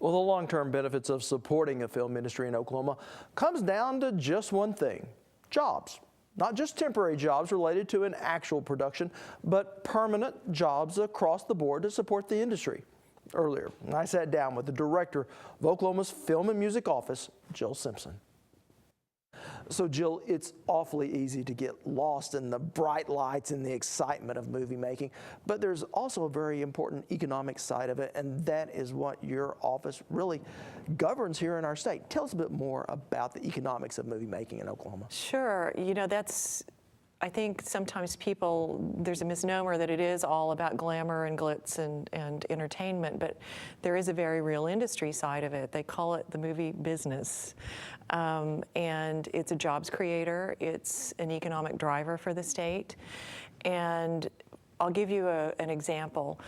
Well, the long-term benefits of supporting a film industry in Oklahoma comes down to just one thing: jobs. Not just temporary jobs related to an actual production, but permanent jobs across the board to support the industry. Earlier, I sat down with the director of Oklahoma's Film and Music Office, Jill Simpson. So Jill, it's awfully easy to get lost in the bright lights and the excitement of movie making, but there's also a very important economic side of it, and that is what your office really governs here in our state. Tell us a bit more about the economics of movie making in Oklahoma. Sure. You know, I think sometimes there's a misnomer that it is all about glamour and glitz and entertainment, but there is a very real industry side of it. They call it the movie business. And it's a jobs creator, it's an economic driver for the state. And I'll give you an example.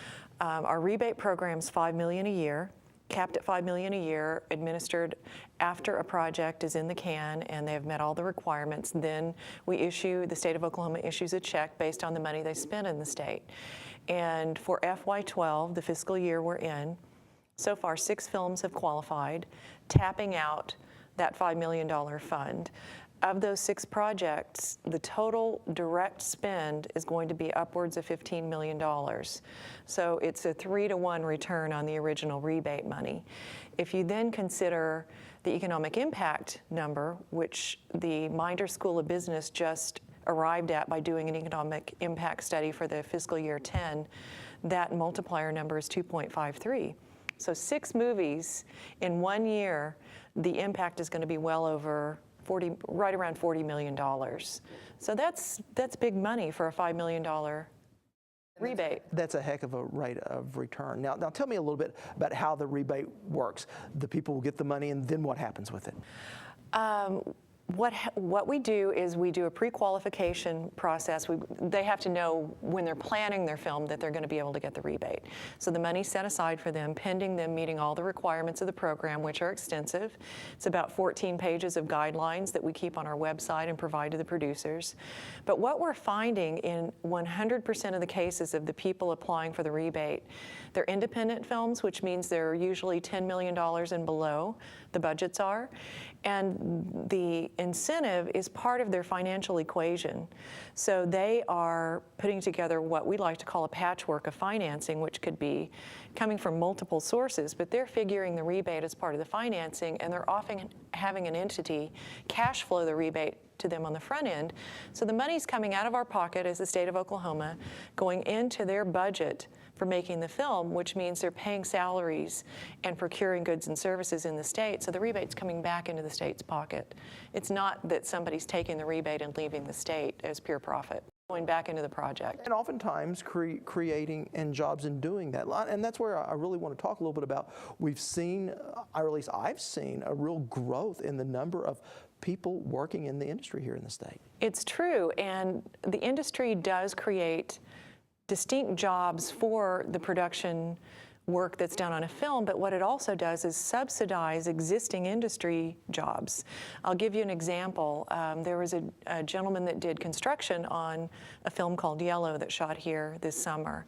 Our rebate program's $5 million a year, capped at $5 million a year, administered after a project is in the can and they have met all the requirements. Then the state of Oklahoma issues a check based on the money they spent in the state. And for FY12, the fiscal year we're in, so far 6 films have qualified, tapping out that $5 million fund. Of those 6 projects, the total direct spend is going to be upwards of $15 million. So it's a 3-to-1 return on the original rebate money. If you then consider the economic impact number, which the Minder School of Business just arrived at by doing an economic impact study for the fiscal year 10, that multiplier number is 2.53. So 6 movies in 1 year, the impact is going to be well over right around $40 million. So that's big money for a $5 million rebate. That's a heck of a rate of return. Now tell me a little bit about how the rebate works. The people will get the money, and then what happens with it? What we do is we do a pre-qualification process. They have to know when they're planning their film that they're going to be able to get the rebate. So the money's set aside for them, pending them meeting all the requirements of the program, which are extensive. It's about 14 pages of guidelines that we keep on our website and provide to the producers. But what we're finding in 100% of the cases of the people applying for the rebate, they're independent films, which means they're usually $10 million and below, the budgets are. And the incentive is part of their financial equation. So they are putting together what we like to call a patchwork of financing, which could be coming from multiple sources, but they're figuring the rebate as part of the financing, and they're often having an entity cash flow the rebate to them on the front end. So the money's coming out of our pocket as the state of Oklahoma, going into their budget for making the film, which means they're paying salaries and procuring goods and services in the state, so the rebate's coming back into the state's pocket. It's not that somebody's taking the rebate and leaving the state as pure profit, going back into the project. And oftentimes creating and jobs in doing that. And that's where I really want to talk a little bit about. We've seen, or at least I've seen, a real growth in the number of people working in the industry here in the state. It's true, and the industry does create distinct jobs for the production work that's done on a film, but what it also does is subsidize existing industry jobs. I'll give you an example. There was a gentleman that did construction on a film called Yellow that shot here this summer,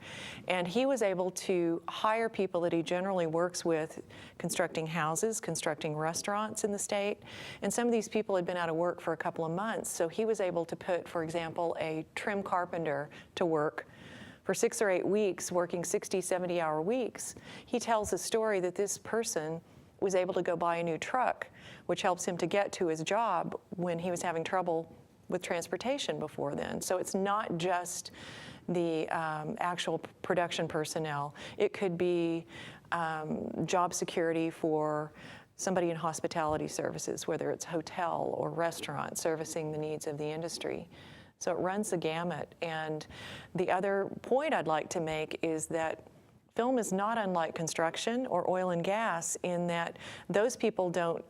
and he was able to hire people that he generally works with constructing houses, constructing restaurants in the state, and some of these people had been out of work for a couple of months, so he was able to put, for example, a trim carpenter to work for 6 or 8 weeks, working 60, 70-hour weeks. He tells a story that this person was able to go buy a new truck, which helps him to get to his job when he was having trouble with transportation before then. So it's not just the actual production personnel. It could be job security for somebody in hospitality services, whether it's hotel or restaurant, servicing the needs of the industry. So it runs the gamut. And the other point I'd like to make is that film is not unlike construction or oil and gas in that those people don't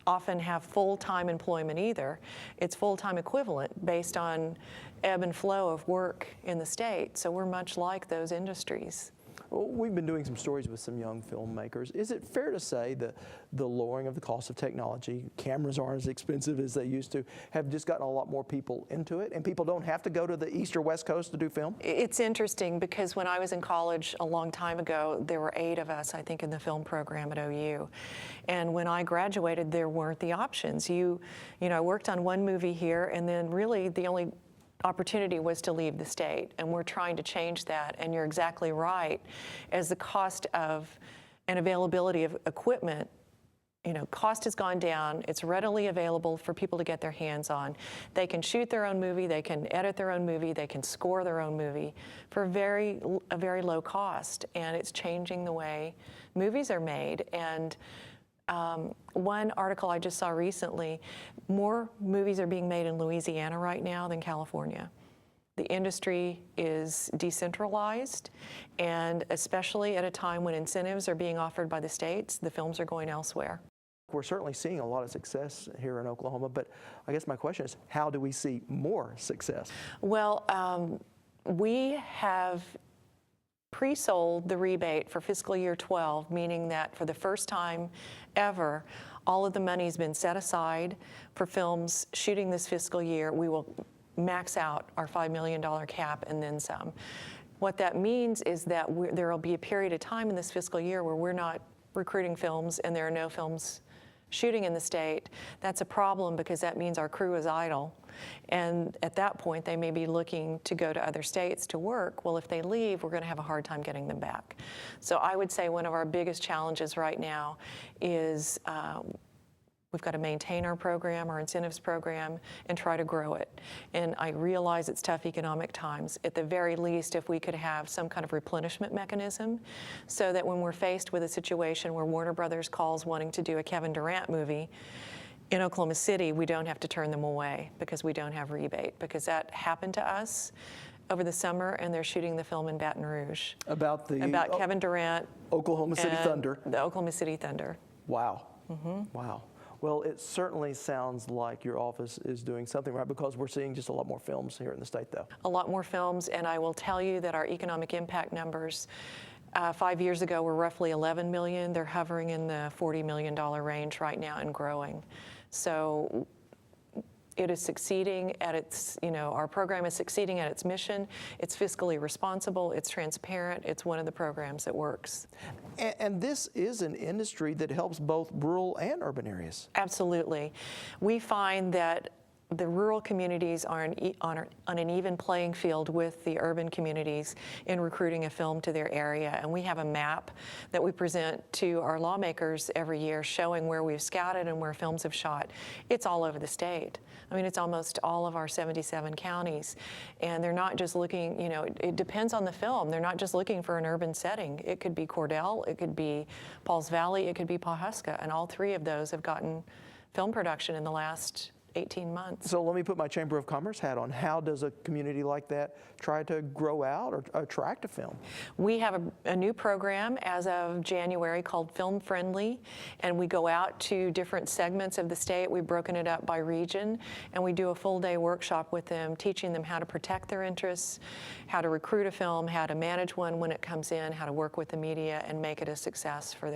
often have full-time employment either. It's full-time equivalent based on ebb and flow of work in the state. So we're much like those industries. We've been doing some stories with some young filmmakers. Is it fair to say that the lowering of the cost of technology, cameras aren't as expensive as they used to, have just gotten a lot more people into it, and people don't have to go to the East or West Coast to do film? It's interesting because when I was in college a long time ago, there were 8 of us, I think, in the film program at OU. And when I graduated, there weren't the options. I worked on one movie here, and then really the only opportunity was to leave the state, and we're trying to change that. And you're exactly right. As the cost of and availability of equipment, cost has gone down. It's readily available for people to get their hands on. They can shoot their own movie, they can edit their own movie, they can score their own movie for a very low cost, and it's changing the way movies are made. And one article I just saw recently, more movies are being made in Louisiana right now than California. The industry is decentralized, and especially at a time when incentives are being offered by the states, the films are going elsewhere. We're certainly seeing a lot of success here in Oklahoma, but I guess my question is, how do we see more success? Well, we have pre-sold the rebate for fiscal year 12, meaning that for the first time ever, all of the money's been set aside for films shooting this fiscal year. We will max out our $5 million cap and then some. What that means is that there will be a period of time in this fiscal year where we're not recruiting films and there are no films shooting in the state. That's a problem because that means our crew is idle. And at that point, they may be looking to go to other states to work. Well, if they leave, we're going to have a hard time getting them back. So I would say one of our biggest challenges right now is we've got to maintain our program, our incentives program, and try to grow it. And I realize it's tough economic times. At the very least, if we could have some kind of replenishment mechanism so that when we're faced with a situation where Warner Brothers calls wanting to do a Kevin Durant movie in Oklahoma City, we don't have to turn them away because we don't have rebate, because that happened to us over the summer, and they're shooting the film in Baton Rouge. About Kevin Durant. Oklahoma City Thunder. The Oklahoma City Thunder. Wow. Mm-hmm. Wow. Well, it certainly sounds like your office is doing something right, because we're seeing just a lot more films here in the state, though. A lot more films, and I will tell you that our economic impact numbers 5 years ago were roughly 11 million. They're hovering in the $40 million range right now and growing. So it is succeeding at its, our program is succeeding at its mission. It's fiscally responsible, it's transparent, it's one of the programs that works. And this is an industry that helps both rural and urban areas. Absolutely. We find that the rural communities are on an even playing field with the urban communities in recruiting a film to their area. And we have a map that we present to our lawmakers every year showing where we've scouted and where films have shot. It's all over the state. I mean, it's almost all of our 77 counties. And they're not just looking, it depends on the film. They're not just looking for an urban setting. It could be Cordell, it could be Pauls Valley, it could be Pawhuska. And all 3 of those have gotten film production in the last 18 months. So let me put my Chamber of Commerce hat on. How does a community like that try to grow out or attract a film? We have a new program as of January called Film Friendly, and we go out to different segments of the state. We've broken it up by region, and we do a full-day workshop with them, teaching them how to protect their interests, how to recruit a film, how to manage one when it comes in, how to work with the media and make it a success for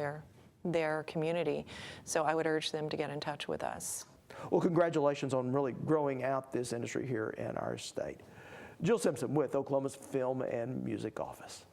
their community. So I would urge them to get in touch with us. Well, congratulations on really growing out this industry here in our state. Jill Simpson with Oklahoma's Film and Music Office.